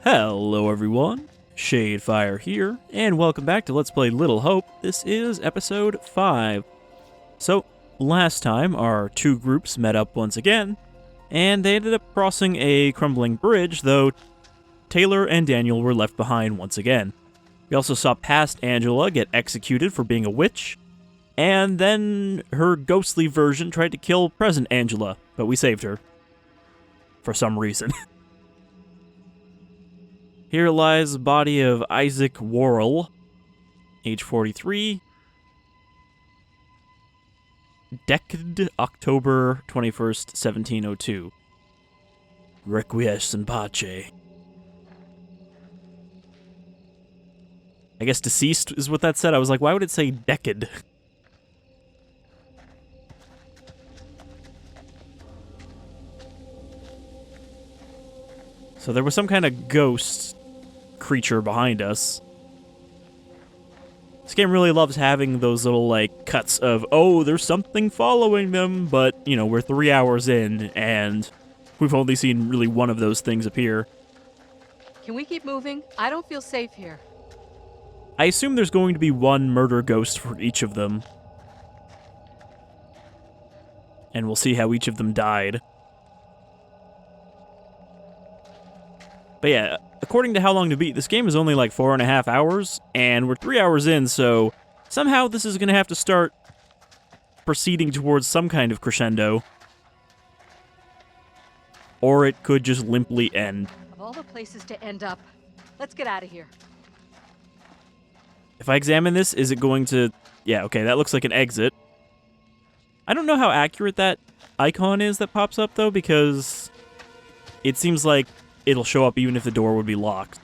Hello everyone, Shadefire here, and welcome back to Let's Play Little Hope. This is episode 5. So, last time our two groups met up once again, and they ended up crossing a crumbling bridge, though Taylor and Daniel were left behind once again. We also saw past Angela get executed for being a witch, and then her ghostly version tried to kill present Angela, but we saved her. For some reason. Here lies the body of Isaac Worrell, age 43. Deced October 21st, 1702. Requiesce in pace. I guess deceased is what that said. I was like, why would it say deced? So there was some kind of ghost creature behind us. This game really loves having those little, like, cuts of, oh, there's something following them, but, you know, we're 3 hours in, and we've only seen really one of those things appear. Can we keep moving? I don't feel safe here. I assume there's going to be one murder ghost for each of them. And we'll see how each of them died. But yeah, according to How Long to Beat, this game is only like 4.5 hours, and we're 3 hours in, so somehow this is going to have to start proceeding towards some kind of crescendo. Or it could just limply end. Of all the places to end up, let's get out of here. If I examine this, is it going to... Yeah, okay, that looks like an exit. I don't know how accurate that icon is that pops up, though, because it seems like it'll show up even if the door would be locked.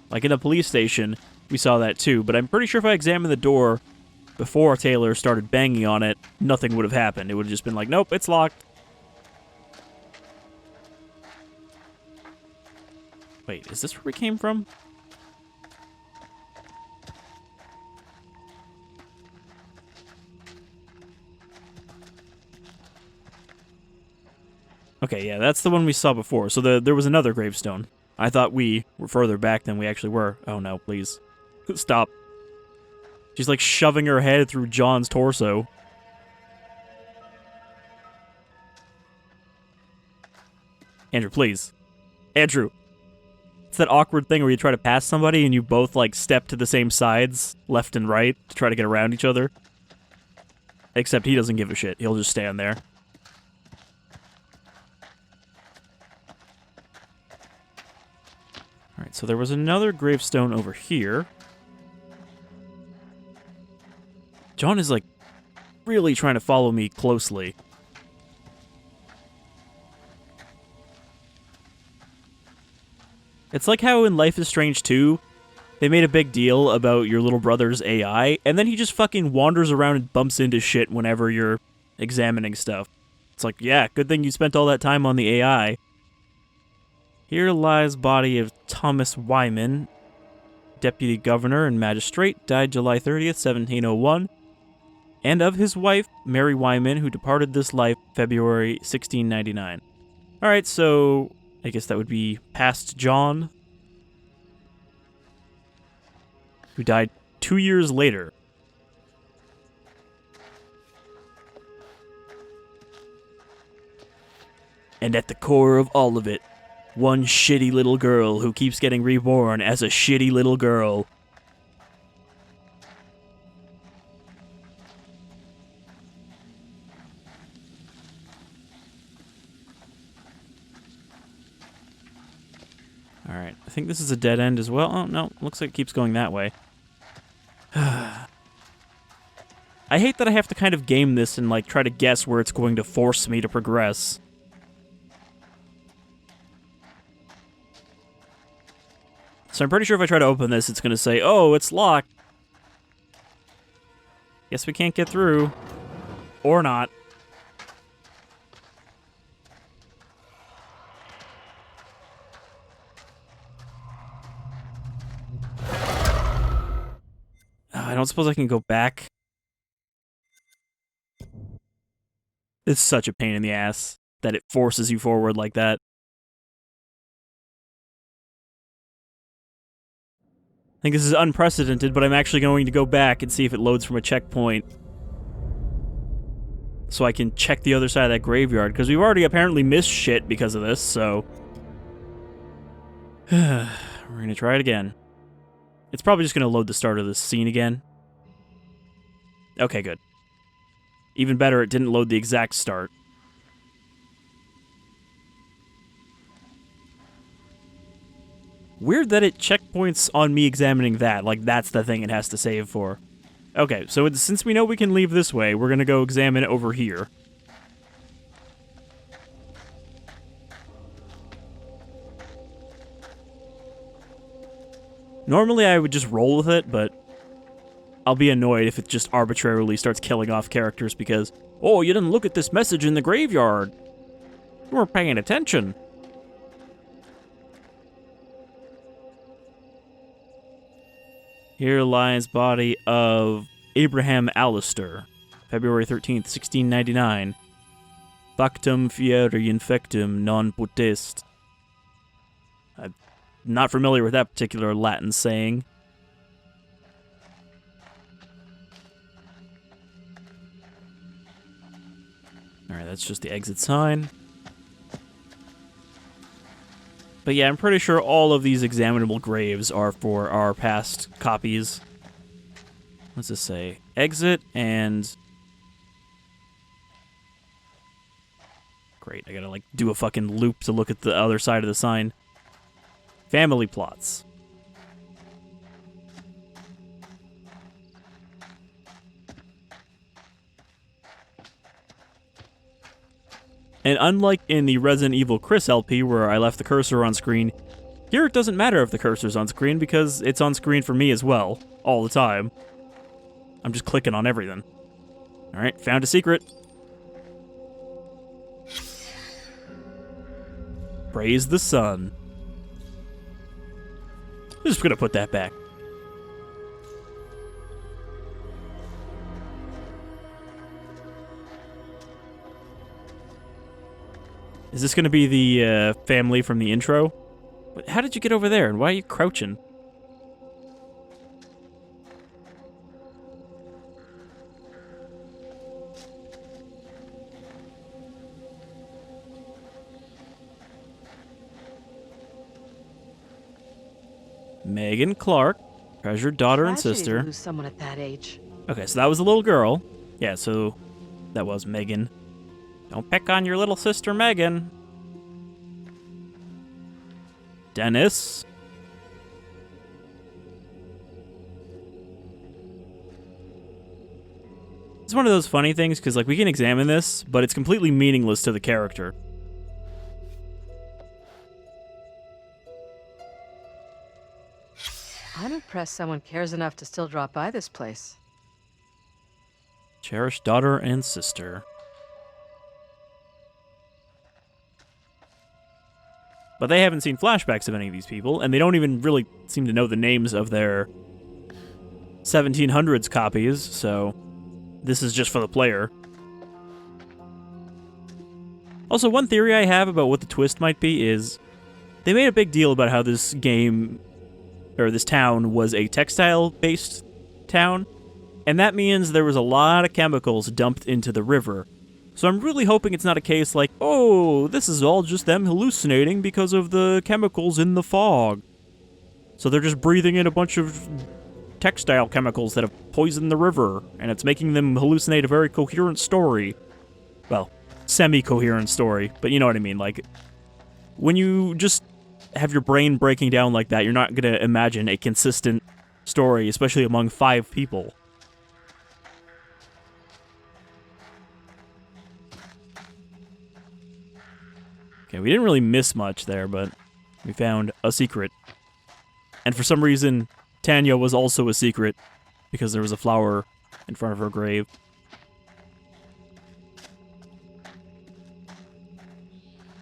Like in a police station, we saw that too, but I'm pretty sure if I examined the door before Taylor started banging on it, nothing would have happened. It would have just been like, nope, it's locked. Wait, is this where we came from? Okay, yeah, that's the one we saw before. So there was another gravestone. I thought we were further back than we actually were. Oh no, please. Stop. She's like shoving her head through John's torso. Andrew, please. Andrew. It's that awkward thing where you try to pass somebody and you both like step to the same sides, left and right, to try to get around each other. Except he doesn't give a shit. He'll just stand there. Alright, so there was another gravestone over here. John is, like, really trying to follow me closely. It's like how in Life is Strange 2, they made a big deal about your little brother's AI, and then he just fucking wanders around and bumps into shit whenever you're examining stuff. It's like, yeah, good thing you spent all that time on the AI. Here lies body of Thomas Wyman, deputy governor and magistrate, died July 30th, 1701, and of his wife, Mary Wyman, who departed this life February 1699. Alright, so I guess that would be past John, who died 2 years later. And at the core of all of it, one shitty little girl who keeps getting reborn as a shitty little girl. Alright, I think this is a dead end as well. Oh, no, looks like it keeps going that way. I hate that I have to kind of game this and, like, try to guess where it's going to force me to progress. So I'm pretty sure if I try to open this, it's going to say, oh, it's locked. Guess we can't get through. Or not. I don't suppose I can go back. It's such a pain in the ass that it forces you forward like that. think this is unprecedented, but I'm actually going to go back and see if it loads from a checkpoint. So I can check the other side of that graveyard, because we've already apparently missed shit because of this, so... We're gonna try it again. It's probably just gonna load the start of this scene again. Okay, good. Even better, it didn't load the exact start. Weird that it checkpoints on me examining that, like that's the thing it has to save for. Okay, so since we know we can leave this way, we're gonna go examine over here. Normally I would just roll with it, but I'll be annoyed if it just arbitrarily starts killing off characters because, oh, you didn't look at this message in the graveyard. You weren't paying attention. Here lies body of Abraham Allister, February 13th, 1699. Factum fieri infectum non potest. I'm not familiar with that particular Latin saying. Alright, that's just the exit sign. But yeah, I'm pretty sure all of these examinable graves are for our past copies. What's this say? Exit and... Great, I gotta, like, do a fucking loop to look at the other side of the sign. Family plots. And unlike in the Resident Evil Chris LP, where I left the cursor on screen, here it doesn't matter if the cursor's on screen, because it's on screen for me as well, all the time. I'm just clicking on everything. Alright, found a secret. Praise the sun. I'm just gonna put that back. Is this going to be the family from the intro? How did you get over there, and why are you crouching? Megan Clark, treasured daughter and sister. To lose someone at that age. Okay, so that was a little girl. Yeah, so that was Megan. Don't pick on your little sister, Megan. Dennis. It's one of those funny things, because, like, we can examine this, but it's completely meaningless to the character. I'm impressed someone cares enough to still drop by this place. Cherished daughter and sister. But they haven't seen flashbacks of any of these people, and they don't even really seem to know the names of their 1700s copies, so this is just for the player. Also, one theory I have about what the twist might be is they made a big deal about how this game, or this town, was a textile-based town, and that means there was a lot of chemicals dumped into the river. So I'm really hoping it's not a case like, oh, this is all just them hallucinating because of the chemicals in the fog. So they're just breathing in a bunch of textile chemicals that have poisoned the river, and it's making them hallucinate a very coherent story. Well, semi-coherent story, but you know what I mean. Like, when you just have your brain breaking down like that, you're not going to imagine a consistent story, especially among 5 people. Okay, we didn't really miss much there, but we found a secret. And for some reason, Tanya was also a secret, because there was a flower in front of her grave.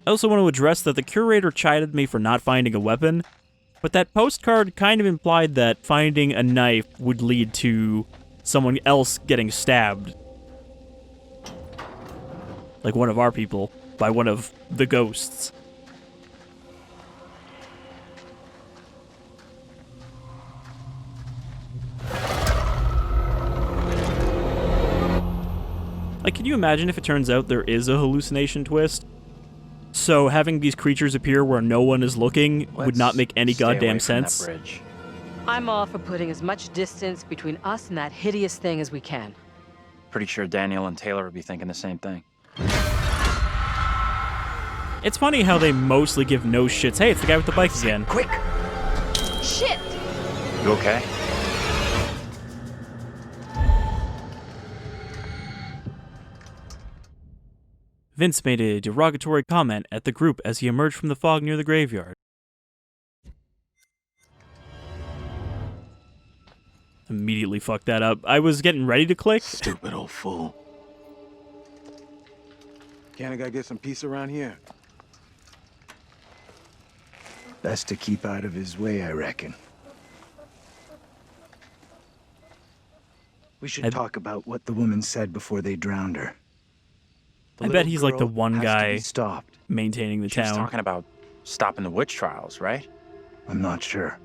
I also want to address that the curator chided me for not finding a weapon, but that postcard kind of implied that finding a knife would lead to someone else getting stabbed. Like one of our people. By one of the ghosts. Like, can you imagine if it turns out there is a hallucination twist? So having these creatures appear where no one is looking would not make any Stay away goddamn from that sense. bridge. I'm all for putting as much distance between us and that hideous thing as we can. Pretty sure Daniel and Taylor would be thinking the same thing. It's funny how they mostly give no shits. Hey, it's the guy with the bike again. Quick! Shit! You okay? Vince made a derogatory comment at the group as he emerged from the fog near the graveyard. Immediately fucked that up. I was getting ready to click. Stupid old fool. Can't I gotta get some peace around here? Best to keep out of his way, I reckon. We should talk about what the woman said before they drowned her. I bet he's like the one guy stopped. maintaining the She was town. talking about stopping the witch trials, right? I'm not sure.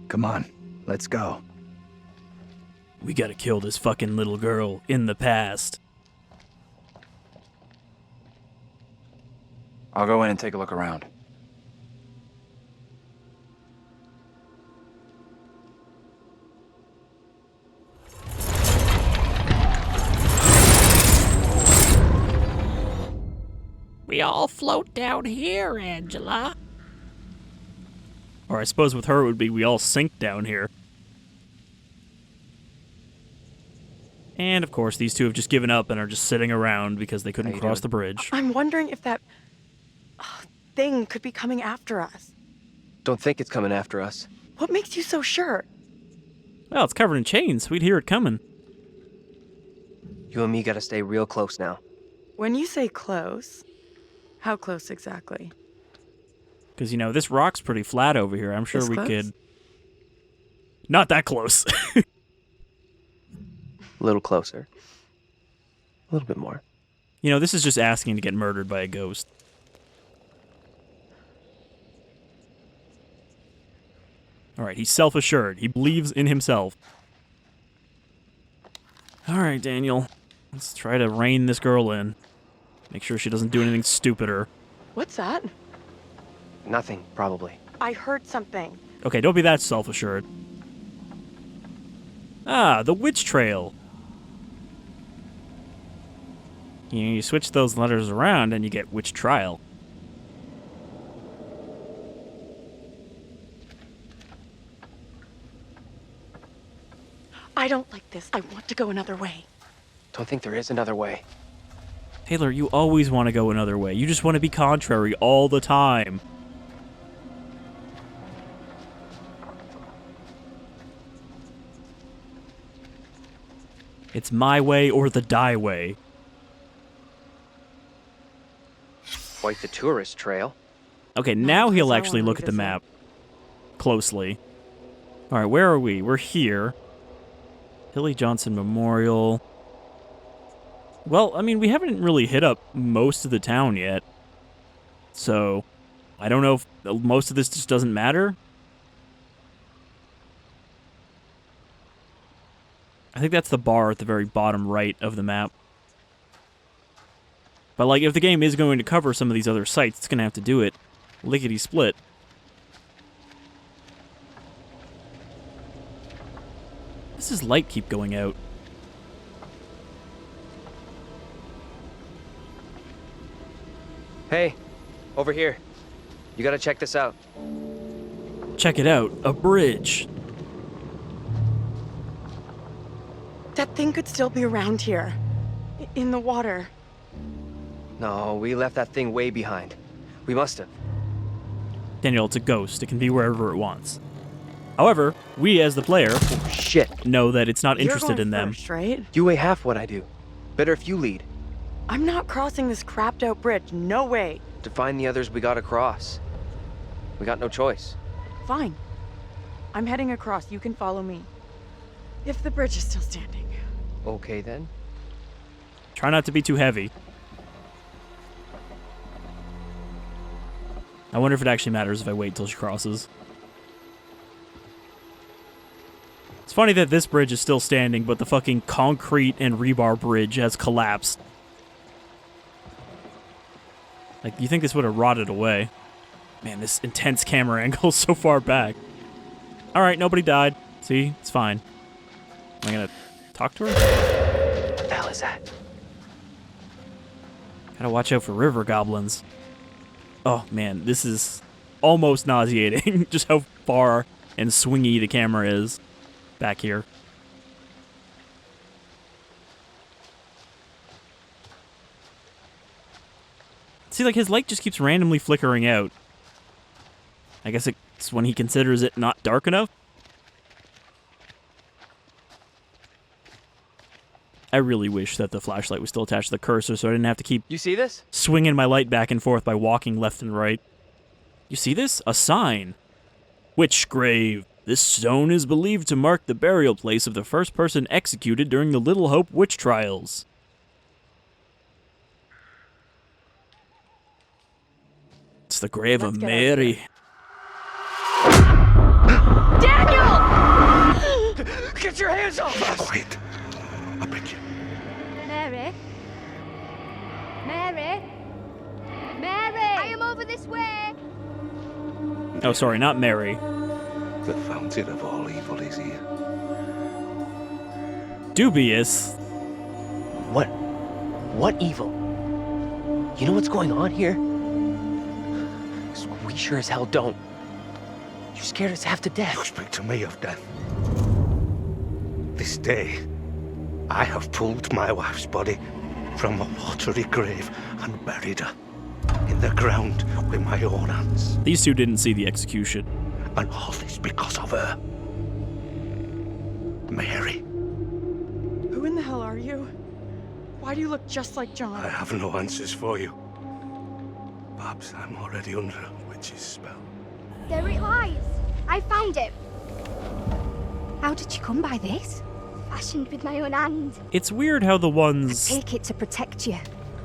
Come on, let's go. We gotta kill this fucking little girl in the past. I'll go in and take a look around. We all float down here, Angela. Or I suppose with her it would be we all sink down here. And of course these two have just given up and are just sitting around because they couldn't cross the bridge. I'm wondering if that thing could be coming after us. Don't think it's coming after us. What makes you so sure? Well, it's covered in chains. We'd hear it coming. You and me gotta stay real close now. When you say close, how close exactly? Because, you know, this rock's pretty flat over here. I'm sure This we close? could... Not that close. A little closer. A little bit more. You know, this is just asking to get murdered by a ghost. Alright, he's self-assured. He believes in himself. Alright, Daniel. Let's try to rein this girl in. Make sure she doesn't do anything stupider. What's that? Nothing, probably. I heard something. Okay, don't be that self-assured. Ah, the witch trail. You switch those letters around and you get witch trial. I don't like this. I want to go another way. Don't think there is another way. Taylor, you always want to go another way. You just want to be contrary all the time. It's my way or the die way. Quite the tourist trail. Okay, now he'll because I actually wanna look at the revisit. map closely. Alright, where are we? We're here. Hilly Johnson Memorial. Well, I mean, we haven't really hit up most of the town yet. So, I don't know if most of this just doesn't matter. I think that's the bar at the very bottom right of the map. But, like, if the game is going to cover some of these other sites, it's going to have to do it lickety-split. Does his light keep going out? Hey, over here. You gotta check this out. Check it out, a bridge. That thing could still be around here. In the water. No, we left that thing way behind. We must have. Daniel, it's a ghost. It can be wherever it wants. However, we as the player Oh, shit. know that it's not You're interested going in them. first, right? You weigh half what I do. Better if you lead. I'm not crossing this crapped out bridge. No way. To find the others we gotta cross. We got no choice. Fine. I'm heading across. You can follow me. If the bridge is still standing. Okay then. Try not to be too heavy. I wonder if it actually matters if I wait till she crosses. It's funny that this bridge is still standing, but the fucking concrete and rebar bridge has collapsed. Like, you think this would have rotted away. Man, this intense camera angle is so far back. Alright, nobody died. See? It's fine. Am I gonna talk to her? What the hell is that? Gotta watch out for river goblins. Oh, man, this is almost nauseating. Just how far and swingy the camera is back here. See, like, his light just keeps randomly flickering out. I guess it's when he considers it not dark enough? I really wish that the flashlight was still attached to the cursor so I didn't have to keep You see this? swinging my light back and forth by walking left and right. You see this? A sign. Witch grave. This stone is believed to mark the burial place of the first person executed during the Little Hope witch trials. It's the grave Let's of get out of Mary. Daniel! Get your hands off us! Quiet. I'll break you. Mary? Mary? Mary! I am over this way! Oh, sorry, not Mary. The fountain of all evil is here. Dubious. What evil? You know what's going on here? 'Cause we sure as hell don't. You scared us half to death. You speak to me of death. This day, I have pulled my wife's body from a watery grave and buried her in the ground with my own hands. These two didn't see the execution. And all this because of her. Mary, Who in the hell are you? Why do you look just like John? I have no answers for you. Perhaps I'm already under a witch's spell. There it lies! I found it! How did you come by this? Fashioned with my own hand. It's weird how the ones Take it to protect you.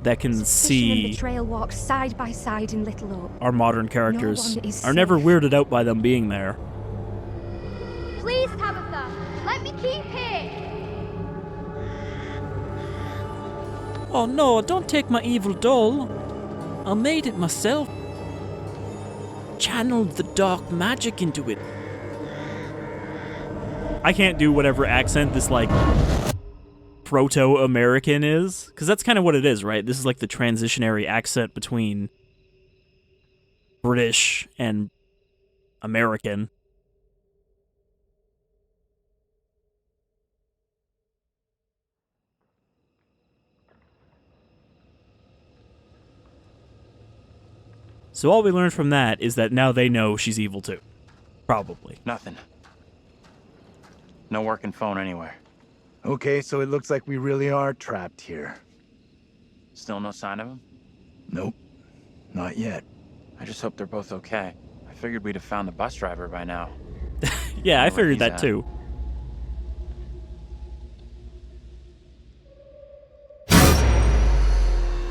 that can Suspicion and see betrayal walk side by side in Little Hope. our modern characters No one is are never safe. weirded out by them being there. Please, Tabitha, let me keep it! Oh no, don't take my evil doll. I made it myself. Channeled the dark magic into it. I can't do whatever accent this, like, proto-American is. Because that's kind of what it is, right? This is like the transitionary accent between British and American. So all we learned from that is that now they know she's evil too. Probably. Nothing. No working phone anywhere. Okay, so it looks like we really are trapped here. Still no sign of him? Nope. Not yet. I just hope they're both okay. I figured we'd have found the bus driver by now. Yeah, I Where figured he's that at. too.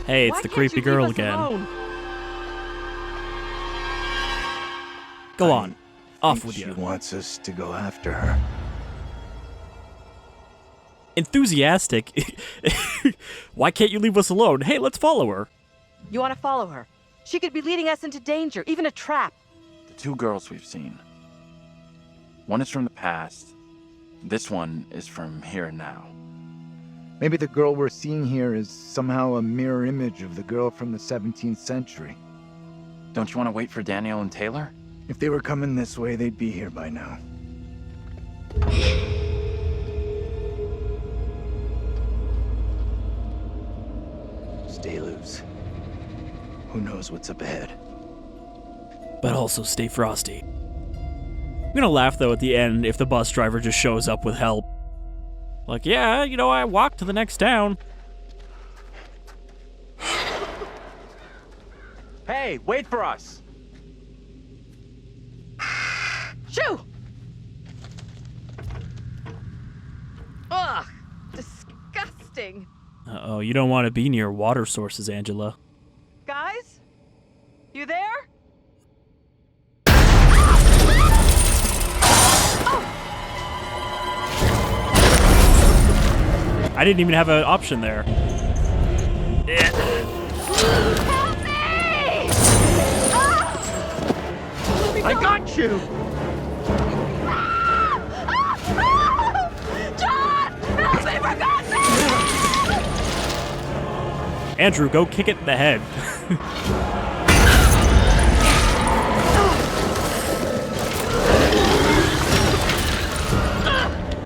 Hey, it's Why the can't creepy you girl leave us again. alone? Go on. Off Think with she you. wants us to go after her. Enthusiastic. Why can't you leave us alone? Hey, let's follow her. You want to follow her? She could be leading us into danger, even a trap. The two girls we've seen. One is from the past. This one is from here and now. Maybe the girl we're seeing here is somehow a mirror image of the girl from the 17th century. Don't you want to wait for Daniel and Taylor? If they were coming this way, they'd be here by now. Stay loose. Who knows what's up ahead? But also stay frosty. I'm gonna laugh though at the end if the bus driver just shows up with help. Like, yeah, you know, I walked to the next town. Hey, wait for us! Shoo! Ugh! Disgusting! Uh-oh, you don't want to be near water sources, Angela. Guys? You there? I didn't even have an option there. I got you! John! Help me, for God's sake! Andrew, go kick it in the head.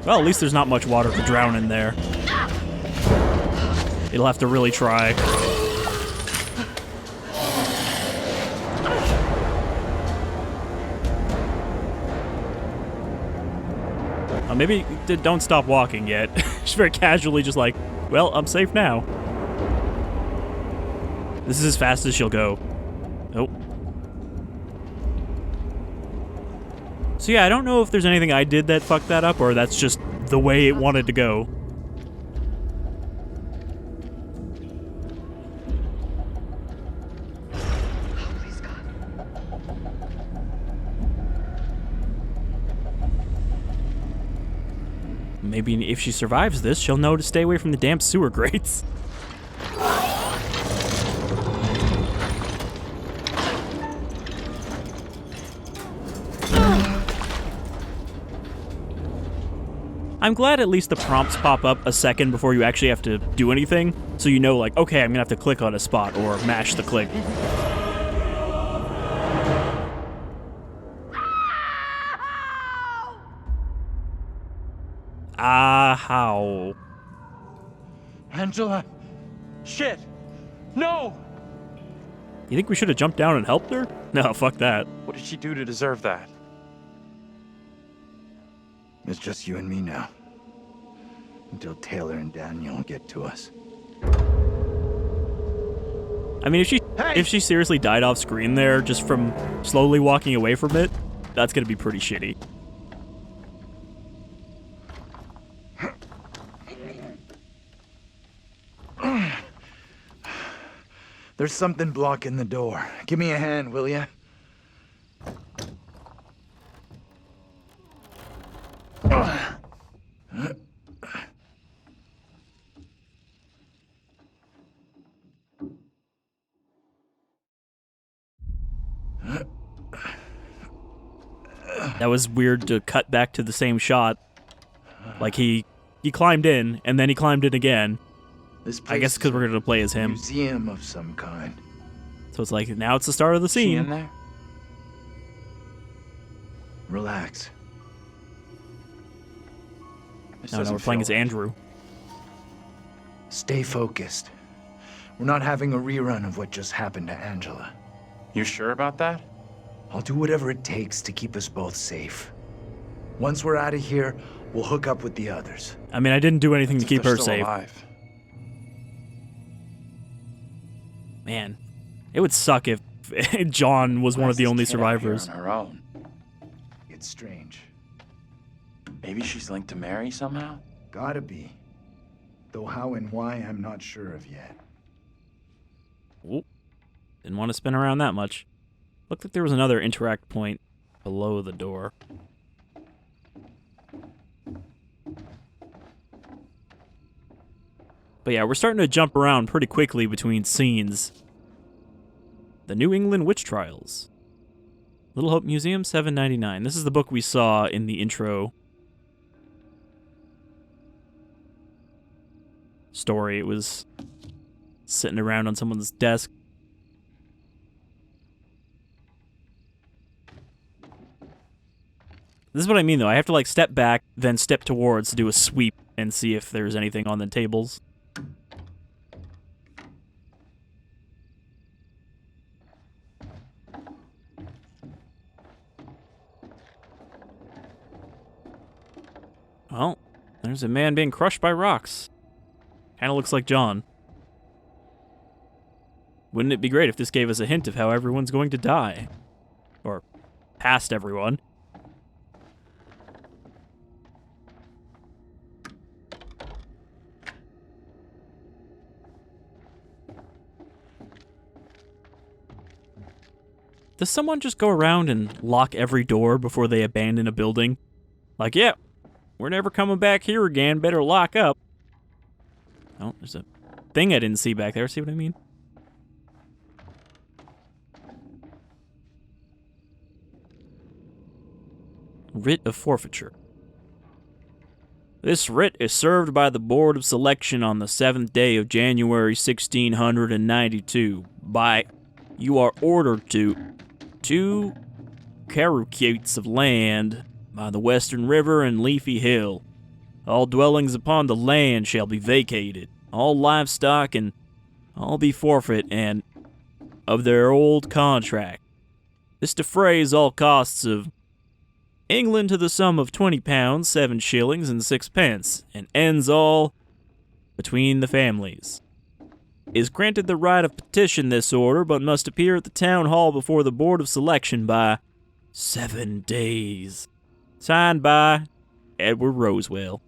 Well, at least there's not much water to drown in there. It'll have to really try. Maybe don't stop walking yet. Just very casually, just like, well, I'm safe now. This is as fast as she'll go. Oh. So yeah, I don't know if there's anything I did that fucked that up, or that's just the way it wanted to go. Maybe if she survives this, she'll know to stay away from the damp sewer grates. I'm glad at least the prompts pop up a second before you actually have to do anything, so you know, like, okay, I'm gonna have to click on a spot or mash the click. How? Angela! Shit! No! You think we should have jumped down and helped her? No, fuck that. What did she do to deserve that? It's just you and me now. Until Taylor and Daniel get to us. I mean, if she seriously died off screen there just from slowly walking away from it, that's gonna be pretty shitty. There's something blocking the door. Give me a hand, will ya? That was weird to cut back to the same shot. Like he climbed in, and then he climbed in again. This I guess because we're going to play as him. Museum of some kind. So it's like, now it's the start of the Is she in scene. there? Relax. This No, doesn't we're playing feel as right. Andrew. Stay focused. We're not having a rerun of what just happened to Angela. You sure about that? I'll do whatever it takes to keep us both safe. Once we're out of here, we'll hook up with the others. I mean, I didn't do anything to If keep they're her still safe. alive. Man, it would suck if John was one of the Why is only this kid out here survivors. on her own? It's strange. Maybe she's linked to Mary somehow? Gotta be. Though how and why, I'm not sure of yet. Oop. Didn't want to spin around that much. Looked like there was another interact point below the door. But yeah, we're starting to jump around pretty quickly between scenes. The New England Witch Trials. Little Hope Museum, $7.99. This is the book we saw in the intro story. It was sitting around on someone's desk. This is what I mean, though. I have to, like, step back, then step towards to do a sweep and see if there's anything on the tables. Well, there's a man being crushed by rocks. Kinda looks like John. Wouldn't it be great if this gave us a hint of how everyone's going to die? Or past everyone. Does someone just go around and lock every door before they abandon a building? Like, yeah, we're never coming back here again, better lock up. Oh, there's a thing I didn't see back there. See what I mean? Writ of forfeiture. This writ is served by the Board of Selection on the 7th day of January 1692. You are ordered to 2 carucates of land by the Western River and Leafy Hill. All dwellings upon the land shall be vacated. All livestock and all be forfeit and of their old contract. This defrays all costs of England to the sum of £20, 7 shillings and 6 pence, and ends all between the families. Is granted the right of petition this order, but must appear at the town hall before the Board of Selection by 7 days. Signed by Edward Rosewell.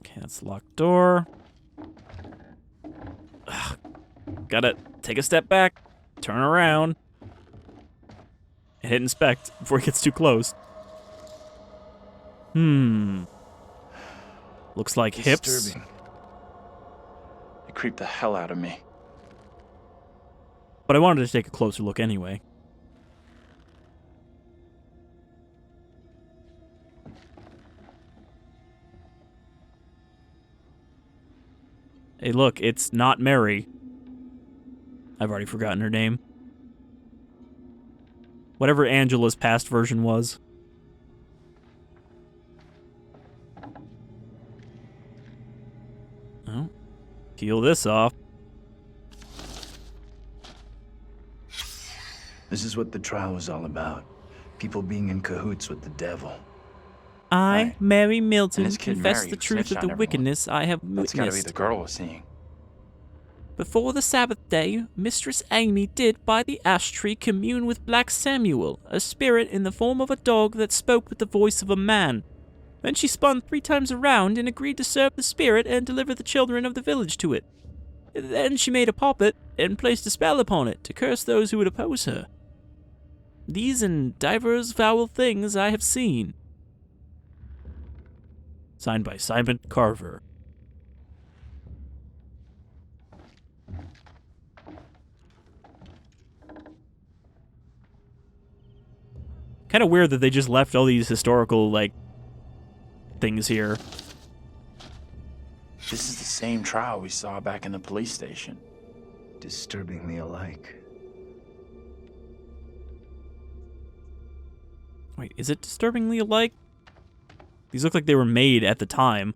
Okay, that's the locked door. Ugh. Gotta take a step back, turn around, and hit inspect before it gets too close. Looks like hips. Disturbing. It creeped the hell out of me. But I wanted to take a closer look anyway. Hey, look, it's not Mary. I've already forgotten her name. Whatever Angela's past version was. Oh. Peel this off. This is what the trial was all about. People being in cahoots with the devil. I, Mary Milton, And his kid confess Mary, the who truth snitched of on the everyone. wickedness I have That's gotta be witnessed. the girl we're seeing. Before the Sabbath day, Mistress Amy did by the ash tree commune with Black Samuel, a spirit in the form of a dog that spoke with the voice of a man. Then she spun 3 times around and agreed to serve the spirit and deliver the children of the village to it. Then she made a poppet and placed a spell upon it to curse those who would oppose her. These and divers foul things I have seen. Signed by Simon Carver. Kind of weird that they just left all these historical, things here. This is the same trial we saw back in the police station. Disturbingly alike. Wait, is it disturbingly alike? These look like they were made at the time.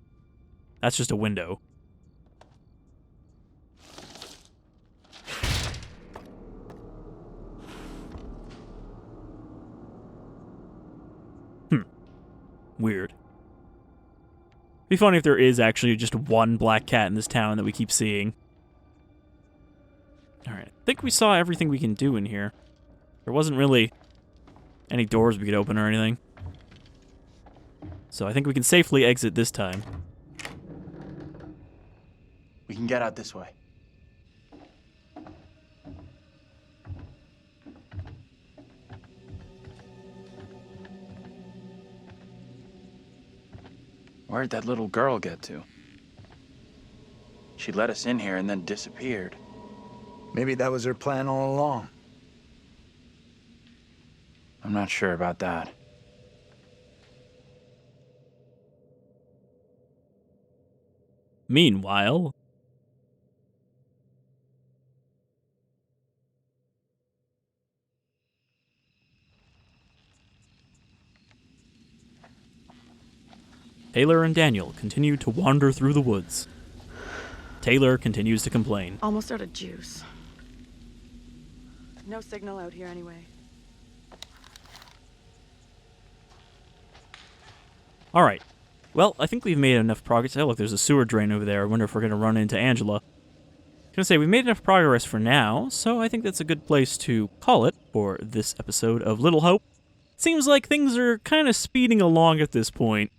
That's just a window. Weird. Be funny if there is actually just one black cat in this town that we keep seeing. Alright, I think we saw everything we can do in here. There wasn't really any doors we could open or anything. So I think we can safely exit this time. We can get out this way. Where'd that little girl get to? She let us in here and then disappeared. Maybe that was her plan all along. I'm not sure about that. Meanwhile... Taylor and Daniel continue to wander through the woods. Taylor continues to complain. Almost out of juice. No signal out here anyway. Alright. Well, I think we've made enough progress. Oh, look, there's a sewer drain over there. I wonder if we're going to run into Angela. I was going to say, we made enough progress for now, so I think that's a good place to call it for this episode of Little Hope. Seems like things are kind of speeding along at this point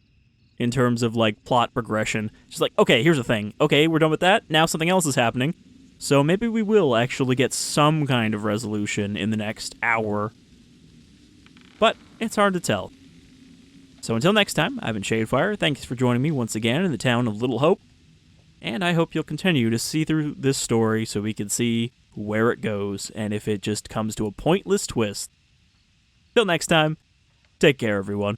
in terms of, plot progression. Just okay, here's the thing. Okay, we're done with that. Now something else is happening. So maybe we will actually get some kind of resolution in the next hour. But it's hard to tell. So until next time, I've been Shadefire. Thanks for joining me once again in the town of Little Hope. And I hope you'll continue to see through this story so we can see where it goes and if it just comes to a pointless twist. Till next time, take care, everyone.